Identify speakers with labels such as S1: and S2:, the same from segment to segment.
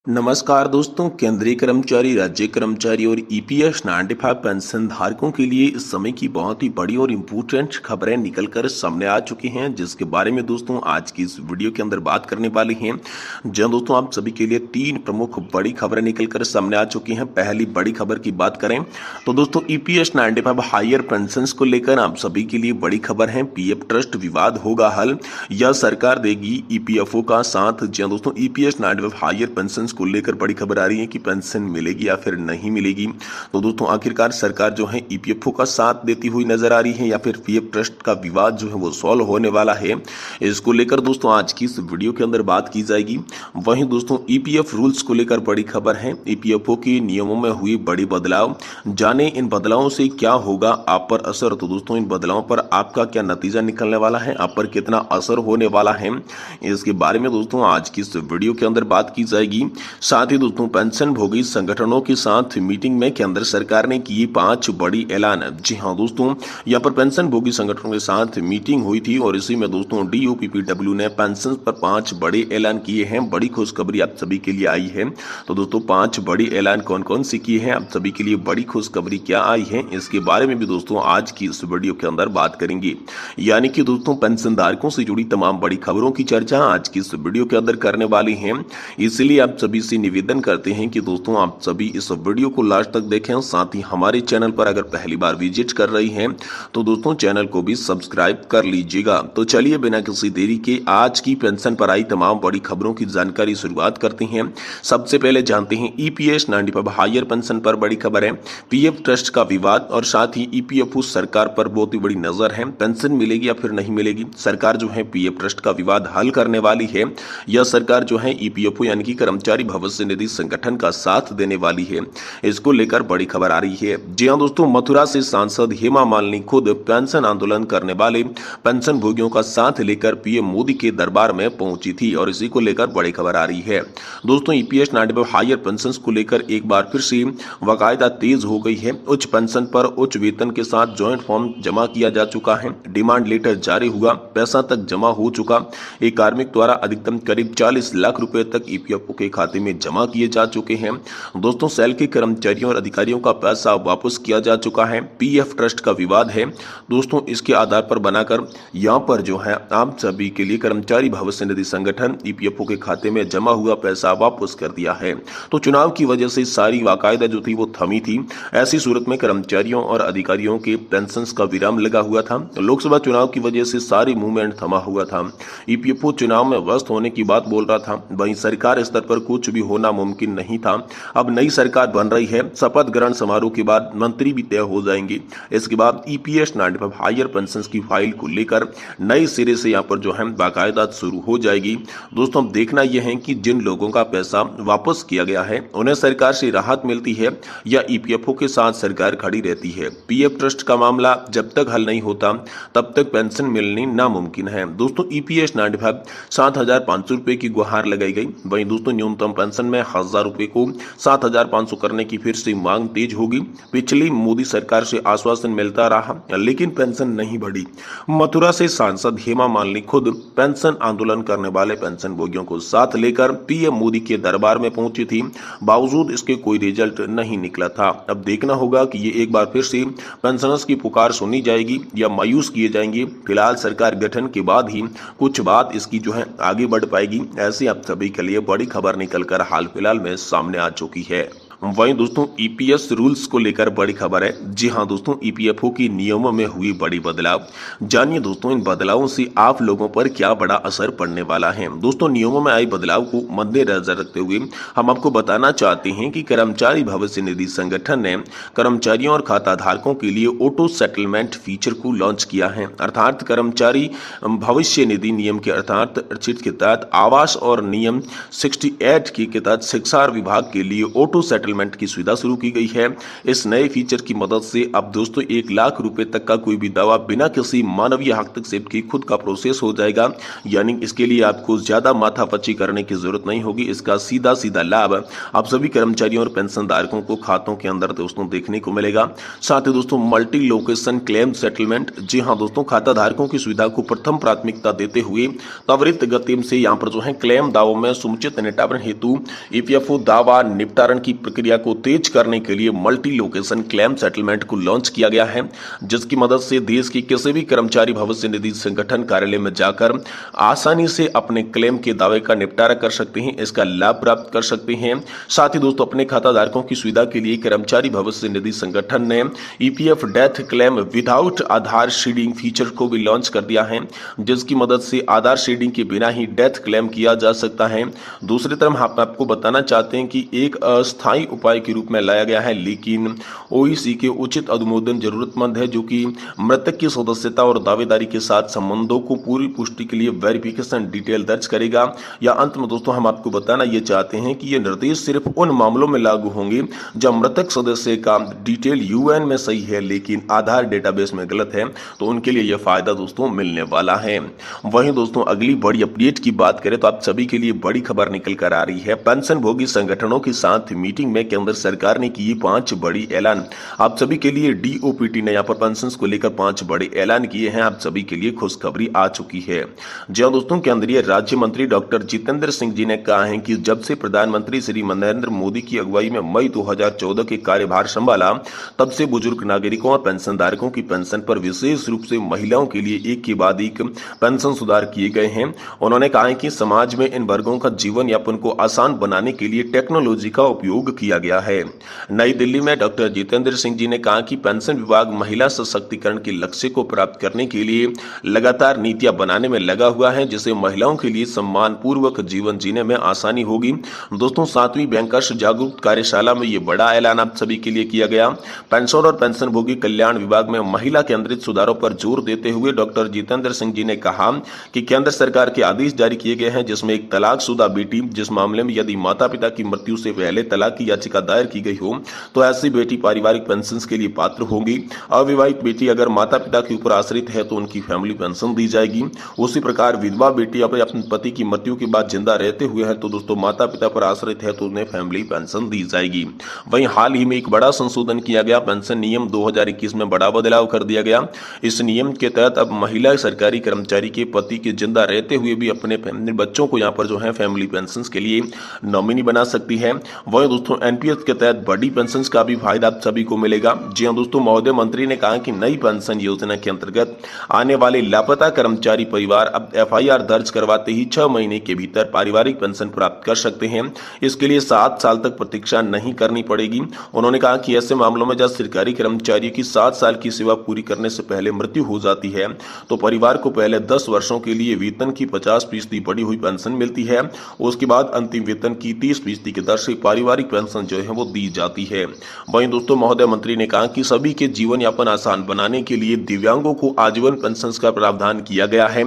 S1: नमस्कार दोस्तों, केंद्रीय कर्मचारी, राज्य कर्मचारी और ईपीएस 95 पेंशन धारकों के लिए इस समय की बहुत ही बड़ी और इम्पोर्टेंट खबरें निकलकर सामने आ चुकी हैं, जिसके बारे में दोस्तों आज की इस वीडियो के अंदर बात करने वाले हैं। जहां दोस्तों आप सभी के लिए तीन प्रमुख बड़ी खबरें निकलकर सामने आ चुकी हैं। पहली बड़ी खबर की बात करें तो दोस्तों ईपीएस 95 हायर पेंशन को लेकर आप सभी के लिए बड़ी खबर है। पीएफ ट्रस्ट विवाद होगा हल या सरकार देगी ईपीएफओ का साथ। जहां दोस्तों ईपीएस 95 हायर पेंशन को लेकर बड़ी खबर आ रही है कि पेंशन मिलेगी या फिर नहीं मिलेगी। तो दोस्तों आखिरकार सरकार जो है ईपीएफओ का साथ देती हुई नजर आ रही है या फिर पीएफ ट्रस्ट का विवाद जो है वो सॉल्व होने वाला है। इसको लेकर दोस्तों आज की इस वीडियो के अंदर बात की जाएगी। वहीं दोस्तों ईपीएफ रूल्स को लेकर बड़ी खबर है। ईपीएफओ के नियमों में हुई बड़ी बदलाव, जाने इन बदलावों से क्या होगा आप पर असर। तो दोस्तों इन बदलावों पर आपका क्या नतीजा निकलने वाला है, आप पर कितना असर होने वाला है, इसके बारे में दोस्तों आज की इस वीडियो के अंदर बात की जाएगी। साथ ही दोस्तों पेंशन भोगी संगठनों के साथ मीटिंग में केंद्र सरकार ने की 5 बड़ी ऐलान। जी हां दोस्तों, यहां पर पेंशन भोगी संगठनों के साथ मीटिंग हुई थी और इसी में दोस्तों डीओपीपीडब्ल्यू ने पेंशन पर 5 बड़े ऐलान किए हैं। बड़ी खुशखबरी आप सभी के लिए आई है। तो दोस्तों 5 बड़ी ऐलान कौन कौन से किए हैं, आप सभी के लिए बड़ी खुशखबरी क्या आई है, इसके बारे में भी दोस्तों आज की इस वीडियो के अंदर बात करेंगे। यानी कि दोस्तों पेंशन धारकों से जुड़ी तमाम बड़ी खबरों की चर्चा आज की इस वीडियो के अंदर करने वाली हैं। इसलिए आप सभी से निवेदन करते हैं कि दोस्तों आप सभी इस वीडियो को लास्ट तक देखें। साथ ही हमारे चैनल पर अगर पहली बार विजिट कर रही हैं तो दोस्तों चैनल को भी सब्सक्राइब कर लीजिएगा। तो चलिए बिना किसी देरी के आज की पेंशन पर आई तमाम बड़ी खबरों की जानकारी शुरुआत करते हैं। सबसे पहले जानते हैं ईपीएस 95 हायर पेंशन पर बड़ी खबर है। पीएफ ट्रस्ट का विवाद और साथ ही ईपीएफओ सरकार पर बहुत ही बड़ी नजर है। पेंशन मिलेगी या फिर नहीं मिलेगी, सरकार जो है पीएफ ट्रस्ट का विवाद हल करने वाली है या सरकार जो है ईपीएफओ यानी कि कर्मचारी भविष्य निधि संगठन का साथ देने वाली है, इसको लेकर बड़ी खबर आ रही है। जी हां दोस्तों, मथुरा से सांसद हेमा मालिनी खुद पेंशन आंदोलन करने वाले पेंशन भोगियों का साथ लेकर पीएम मोदी के दरबार में पहुंची थी और इसी को लेकर बड़ी खबर आ रही है। दोस्तों ईपीएस 95 हायर पेंशन को लेकर एक बार फिर से वाकायदा तेज हो गई है। उच्च पेंशन पर उच्च वेतन के साथ ज्वाइंट फॉर्म जमा किया जा चुका है, डिमांड लेटर जारी हुआ, पैसा तक जमा हो चुका। एक कार्मिक द्वारा अधिकतम करीब 40 लाख रुपए तक ईपीएफओ के खाते में जमा किए जा चुके हैं। दोस्तों सेल के कर्मचारियों और अधिकारियों का पैसा वापस किया जा चुका है। पीएफ ट्रस्ट का विवाद है दोस्तों, इसके आधार पर बनाकर यहां पर जो है आप सभी के लिए कर्मचारी भविष्य निधि संगठन ईपीएफओ के खाते में जमा हुआ पैसा वापस कर दिया है। तो चुनाव की वजह से सारी वाकायदा जो थी वो थमी थी। ऐसी सूरत में कर्मचारियों और अधिकारियों के पेंशन का विराम लगा हुआ था। लोकसभा चुनाव की वजह से सारी मूवमेंट थमा हुआ था। ईपीएफओ चुनाव में व्यस्त होने की बात बोल रहा था, वहीं सरकार स्तर पर कुछ भी होना मुमकिन नहीं था। अब नई सरकार बन रही है, शपथ ग्रहण समारोह के बाद मंत्री भी तय हो जाएंगे। इसके बाद ईपीएस 95 हायर पेंशन की फाइल को लेकर नए सिरे से यहाँ पर जो है बाकायदा शुरू हो जाएगी। दोस्तों देखना यह है कि जिन लोगों का पैसा वापस किया गया है उन्हें सरकार से राहत मिलती है या ईपीएफओ के साथ सरकार खड़ी रहती है। पीएफ ट्रस्ट का मामला जब तक हल नहीं होता तब तक पेंशन मिलनी नामुमकिन है। दोस्तों ईपीएस 95 7,500 रुपए की गुहार लगाई गई। वहीं दोस्तों न्यूनतम पेंशन में 1,000 रुपए को 7,500 करने की फिर से मांग तेज होगी। पिछली मोदी सरकार से आश्वासन मिलता रहा लेकिन पेंशन नहीं बढ़ी। मथुरा से सांसद हेमा मालिनी खुद पेंशन आंदोलन करने वाले पेंशन भोगियों को साथ लेकर पीएम मोदी के दरबार में पहुंची थी, बावजूद इसके कोई रिजल्ट नहीं निकला था। अब देखना होगा कि ये एक बार फिर से पेंशनर्स की पुकार सुनी जाएगी या मायूस किए जाएंगे। फिलहाल सरकार गठन के बाद ही कुछ बात इसकी जो है आगे बढ़ पाएगी। ऐसी आप सभी के लिए बड़ी खबर निकलकर हाल फिलहाल में सामने आ चुकी है। वहीं दोस्तों ईपीएस रूल्स को लेकर बड़ी खबर है। जी हां दोस्तों, ईपीएफओ की नियमों में हुई बड़ी बदलाव। जानिए दोस्तों इन बदलावों से आप लोगों पर क्या बड़ा असर पड़ने वाला है। दोस्तों नियमों में आई बदलाव को मद्देनजर रखते हुए हम आपको बताना चाहते हैं कि कर्मचारी भविष्य निधि संगठन ने कर्मचारियों और खाता धारकों के लिए ऑटो सेटलमेंट फीचर को लॉन्च किया है। अर्थात कर्मचारी भविष्य निधि नियम के तहत आवास और नियम 68 के तहत शिक्षा विभाग के लिए ऑटो सेटलमेंट सेटलमेंट की सुविधा शुरू की गई है। इस नए फीचर की मदद से अब दोस्तों 1 लाख रुपए तक का कोई भी दावा बिना किसी मानवीय हस्तक्षेप के खुद का प्रोसेस हो जाएगा। यानी इसके लिए आपको ज्यादा माथापच्ची करने की जरूरत नहीं होगी। इसका सीधा सीधा लाभ आप सभी कर्मचारियों और पेंशन धारकों को खातों के अंदर दोस्तों देखने को मिलेगा। साथ ही दोस्तों मल्टी लोकेशन क्लेम सेटलमेंट, जी हाँ दोस्तों, खाता धारकों की सुविधा को प्रथम प्राथमिकता देते हुए त्वरित गति से यहाँ पर जो है क्लेम दावों में समुचित निपटान हेतु ईपीएफओ दावा निपटान की प्रक्रिया को तेज करने के लिए मल्टी लोकेशन क्लेम सेटलमेंट को लॉन्च किया गया है, जिसकी मदद से देश की किसी भी कर्मचारी भविष्य निधि संगठन कार्यालय में जाकर आसानी से अपने क्लेम के दावे का निपटारा कर सकते हैं, इसका लाभ प्राप्त कर सकते हैं। साथ ही दोस्तों अपने खाता धारकों की सुविधा के लिए कर्मचारी भविष्य निधि संगठन ने ईपीएफ डेथ क्लेम विदाउट आधार सीडिंग फीचर को भी लॉन्च कर दिया है, जिसकी मदद से आधार सीडिंग के बिना ही डेथ क्लेम किया जा सकता है। दूसरी तरफ हम आपको बताना चाहते हैं कि एक अस्थायी उपाय के रूप में लाया गया है, लेकिन ओईसी के उचित अनुमोदन जरूरतमंद है, जो कि मृतक की सदस्यता और दावेदारी के साथ संबंधों को पूरी पुष्टि के लिए वेरिफिकेशन डिटेल दर्ज करेगा। या अंत में दोस्तों हम आपको बताना ये चाहते हैं कि ये निर्देश सिर्फ उन मामलों में लागू होंगे जब मृतक सदस्य का डिटेल यूएन में सही है लेकिन आधार डेटाबेस में गलत है, तो उनके लिए यह फायदा दोस्तों मिलने वाला है। वहीं दोस्तों अगली बड़ी अपडेट की बात करें तो आप सभी के लिए बड़ी खबर निकल कर आ रही है। पेंशन भोगी संगठनों के साथ मीटिंग में केंद्र सरकार ने की 5 बड़ी ऐलान। आप सभी के लिए डीओपीटी ने यहाँ पर पेंशन को लेकर 5 बड़े ऐलान किए हैं। आप सभी के लिए खुशखबरी आ चुकी है। जी हाँ दोस्तों, केंद्रीय राज्य मंत्री डॉक्टर जितेंद्र सिंह जी ने कहा है कि जब से प्रधानमंत्री श्री नरेंद्र मोदी की अगुवाई में मई 2014 के कार्यभार संभाला, तब से बुजुर्ग नागरिकों और पेंशन धारकों की पेंशन पर विशेष रूप से महिलाओं के लिए एक के बाद एक पेंशन सुधार किए गए हैं। उन्होंने कहा है कि समाज में इन वर्गों का जीवन यापन को आसान बनाने के लिए टेक्नोलॉजी का उपयोग किया गया है। नई दिल्ली में डॉक्टर जितेंद्र सिंह जी ने कहा कि पेंशन विभाग महिला सशक्तिकरण के लक्ष्य को प्राप्त करने के लिए लगातार नीतियां बनाने में लगा हुआ है, जिससे महिलाओं के लिए सम्मान पूर्वक जीवन जीने में आसानी होगी। दोस्तों 7वीं बैंकर्स जागरूक कार्यशाला में ये बड़ा ऐलान आप सभी के लिए किया गया। पेंशन और पेंशन भोगी कल्याण विभाग में महिला केंद्रित सुधारों पर जोर देते हुए डॉक्टर जितेंद्र सिंह जी ने कहा कि केंद्र सरकार के आदेश जारी किए गए हैं, जिसमें एक तलाकशुदा बेटी, जिस मामले में यदि माता पिता की मृत्यु से पहले तलाक की याचिका दायर की गई हो तो ऐसी बेटी पारिवारिक पेंशन के लिए पात्र होगी। अविवाहित बेटी अगर माता पिता के ऊपर आश्रित है तो उनकी फैमिली पेंशन दी जाएगी। उसी प्रकार विधवा बेटी अपने पति की मृत्यु के बाद जिंदा रहते हुए है तो दोस्तों माता पिता पर आश्रित है तो उन्हें फैमिली पेंशन दी जाएगी। वहीं हाल ही में एक बड़ा संशोधन किया गया, पेंशन नियम 2021 में बड़ा बदलाव कर दिया गया। इस नियम के तहत अब महिला सरकारी कर्मचारी के पति के जिंदा रहते हुए भी अपने बच्चों को यहाँ पर जो है फैमिली पेंशन के लिए नॉमिनी बना सकती है। वहीं दोस्तों एनपीएस के तहत बड़ी पेंशन का भी फायदा आप सभी को मिलेगा। जी हाँ दोस्तों, महोदय मंत्री ने कहा कि नई पेंशन योजना के अंतर्गत आने वाले लापता कर्मचारी परिवार अब एफआईआर दर्ज करवाते ही 6 महीने के भीतर पारिवारिक पेंशन प्राप्त कर सकते हैं। इसके लिए 7 साल तक प्रतीक्षा नहीं करनी पड़ेगी। उन्होंने कहा कि ऐसे मामलों में जब सरकारी कर्मचारियों की 7 साल की सेवा पूरी करने से पहले मृत्यु हो जाती है तो परिवार को पहले 10 वर्षों के लिए वेतन की 50% बढ़ी हुई पेंशन मिलती है। उसके बाद अंतिम वेतन की 30% की दर से पारिवारिक पेंशन जो है वो दी जाती है। वहीं दोस्तों महोदय मंत्री ने कहा कि सभी के जीवन यापन आसान बनाने के लिए दिव्यांगों को आजीवन पेंशन का प्रावधान किया गया है।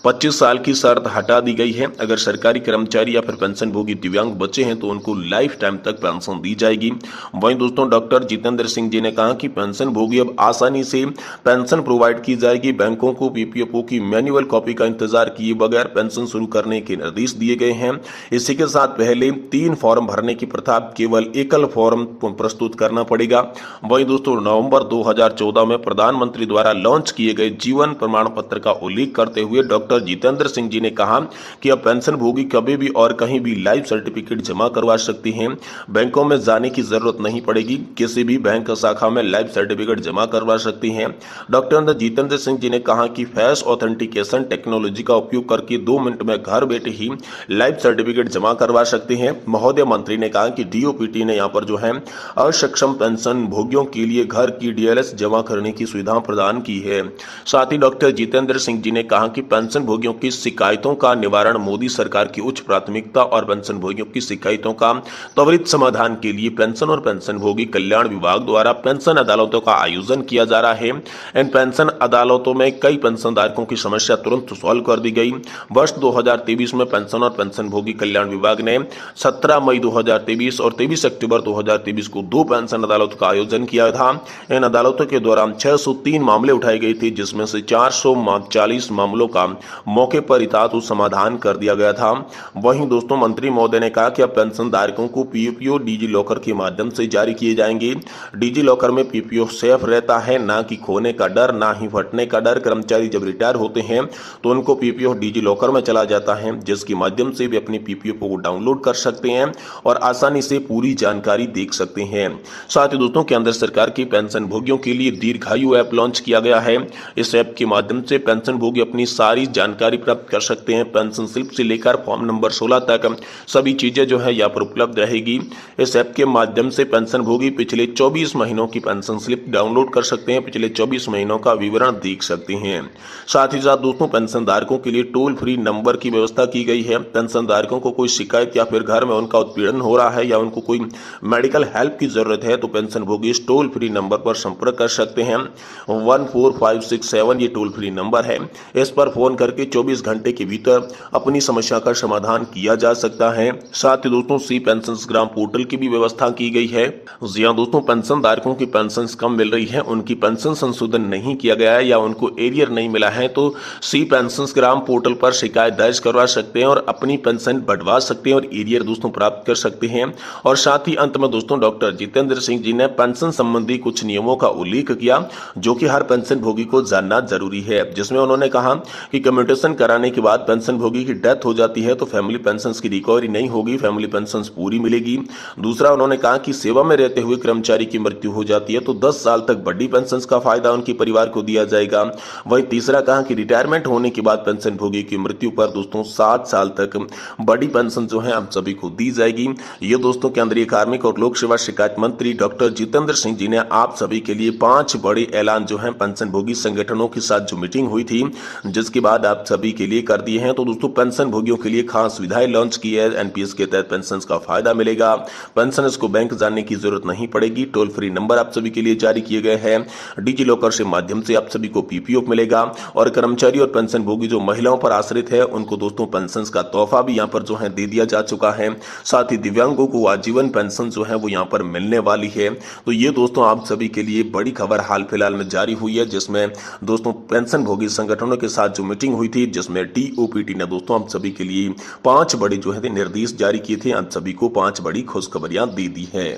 S1: 25 साल की शर्त हटा दी गई है। अगर सरकारी कर्मचारी या फिर पेंशन भोगी दिव्यांग बच्चे हैं तो उनको लाइफ टाइम तक पेंशन दी जाएगी। वहीं दोस्तों डॉक्टर जितेंद्र सिंह जी ने कहा कि पेंशन भोगी अब आसानी से पेंशन प्रोवाइड की जाएगी। बैंकों को पीपीएफओ की मैनुअल कॉपी का इंतजार किए बगैर पेंशन शुरू करने के निर्देश दिए गए हैं। इसी के साथ पहले 3 फॉर्म भरने की प्रथा केवल एकल फॉर्म प्रस्तुत करना पड़ेगा। वहीं दोस्तों नवंबर 2014 में प्रधानमंत्री द्वारा लॉन्च किए गए जीवन प्रमाण पत्र का उल्लेख करते हुए डॉक्टर जितेंद्र सिंह जी ने कहा कि अब पेंशन भोगी कभी भी और कहीं भी लाइफ सर्टिफिकेट जमा करवा सकती हैं। बैंकों में जाने की जरूरत नहीं पड़ेगी, किसी भी बैंक शाखा में लाइफ सर्टिफिकेट जमा करवा सकती हैं। डॉक्टर जितेंद्र सिंह जी ने कहा कि फेस ऑथेंटिकेशन टेक्नोलॉजी का उपयोग करके 2 मिनट में घर बैठे ही लाइफ सर्टिफिकेट जमा करवा सकते हैं। महोदय मंत्री ने कहा कि डीओपीटी ने यहाँ पर जो है अक्षम पेंशन भोगियों के लिए घर की डीएलएस जमा करने की सुविधा प्रदान की है। साथ ही डॉक्टर जितेंद्र सिंह जी ने कहा कि पेंशन भोगियों की शिकायतों का निवारण मोदी सरकार की उच्च प्राथमिकता और पेंशन भोगियों की शिकायतों का त्वरित समाधान के लिए पेंशन और पेंशन भोगी कल्याण विभाग द्वारा पेंशन अदालतों का आयोजन किया जा रहा है। इन पेंशन अदालतों में कई पेंशनधारकों की समस्या तुरंत सॉल्व कर दी गई। वर्ष 2023 में पेंशन और पेंशन भोगी कल्याण विभाग ने 17 मई 2023 और 23 अक्टूबर 2023 को 2 पेंशन अदालत का आयोजन किया था। इन अदालतों के दौरान 603 मामले उठाए गए थे, जिसमें से 440 मामलों का मौके पर इताअत समाधान कर दिया गया था। वहीं दोस्तों मंत्री महोदय ने कहा कि अब पेंशन धारकों को पीपीओ डिजी लॉकर के माध्यम से जारी किए जाएंगे। डिजी लॉकर में पीपीओ सेफ रहता है, ना कि खोने का डर, ना ही फटने का डर। कर्मचारी जब रिटायर होते हैं तो उनको पीपीओ डिजी लॉकर में चला जाता है, जिसके माध्यम से वे अपनी पीपीओ को डाउनलोड कर सकते हैं और आसानी से पूरी जानकारी देख सकते हैं। साथ ही दोस्तों केंद्र सरकार की पेंशन भोगियों के लिए दीर्घायु ऐप लॉन्च किया गया है। इस ऐप के माध्यम से पेंशन भोगी अपनी सारी जानकारी प्राप्त कर सकते हैं। पेंशन स्लिप से लेकर फॉर्म नंबर 16 तक सभी चीजें जो है यहाँ पर उपलब्ध रहेगी। इस ऐप के माध्यम से पेंशन भोगी पिछले 24 महीनों की पेंशन स्लिप डाउनलोड कर सकते हैं, पिछले 24 महीनों का विवरण देख सकते हैं। साथ ही साथ दोस्तों पेंशन धारकों के लिए टोल फ्री नंबर की व्यवस्था की गई है। पेंशन धारकों को कोई शिकायत या फिर घर में उनका उत्पीड़न हो रहा है या उनको कोई मेडिकल हेल्प की जरूरत है तो पेंशन भोगी इस टोल फ्री नंबर पर संपर्क कर सकते हैं। 14567 ये टोल फ्री नंबर है। इस पर फोन करके 24 घंटे के भीतर अपनी समस्या का समाधान किया जा सकता है। साथ ही दोस्तों सी पेंशन ग्राम पोर्टल की भी व्यवस्था की गई है। जी हां दोस्तों, पेंशन धारकों की पेंशन कम मिल रही है, उनकी पेंशन संशोधन नहीं किया गया है या उनको एरियर नहीं मिला है तो सी पेंशन ग्राम पोर्टल पर शिकायत दर्ज करवा सकते हैं और अपनी पेंशन बढ़वा सकते हैं और एरियर दोस्तों प्राप्त कर सकते हैं। और साथ ही अंत में दोस्तों डॉक्टर जितेंद्र सिंह जी ने पेंशन संबंधी कुछ नियमों का उल्लेख किया जो कि हर पेंशन भोगी को जानना जरूरी है, जिसमें उन्होंने कहा कि कम्यूटेशन कराने के बाद पेंशन भोगी की डेथ हो जाती है तो फैमिली पेंशन की रिकवरी नहीं होगी, फैमिली पेंशन पूरी मिलेगी। दूसरा उन्होंने कहा कि सेवा में रहते हुए कर्मचारी की मृत्यु हो जाती है तो 10 साल तक बड़ी पेंशन का फायदा उनके परिवार को दिया जाएगा। वहीं तीसरा कहा कि रिटायरमेंट होने के बाद पेंशन भोगी की मृत्यु पर दोस्तों 7 साल तक बड़ी पेंशन जो है आप सभी को दी जाएगी। ये दोस्तों केंद्रीय कार्मिक और लोक सेवा शिकायत मंत्री डॉक्टर जितेंद्र सिंह जी ने आप सभी के लिए 5 बड़े ऐलान जो है पेंशन भोगी संगठनों के साथ जो मीटिंग हुई थी जिसके बाद आप सभी के लिए कर दिए हैं। तो दोस्तों पेंशन भोगियों के लिए खास सुविधाएं लॉन्च की है। एनपीएस के तहत पेंशन का फायदा मिलेगा, पेंशनर्स को बैंक जाने की जरूरत नहीं पड़ेगी, टोल फ्री नंबर आप सभी के लिए जारी किए गए हैं, डिजी लॉकर से माध्यम से आप सभी को पीपीओ मिलेगा और कर्मचारी और पेंशन भोगी जो महिलाओं पर आश्रित है उनको दोस्तों पेंशन का तोहफा भी यहाँ पर जो है दे दिया जा चुका है। साथ ही दिव्यांगों को आजीवन पेंशन जो है वो यहाँ पर मिलने वाली है। तो ये दोस्तों आप सभी के लिए बड़ी खबर हाल फिलहाल में जारी हुई है, जिसमें दोस्तों पेंशन भोगी संगठनों के साथ जो मीटिंग हुई थी जिसमें डीओपीटी ने दोस्तों आप सभी के लिए 5 बड़े जो है निर्देश जारी किए थे। आप सभी को 5 बड़ी खुशखबरियां दे दी है।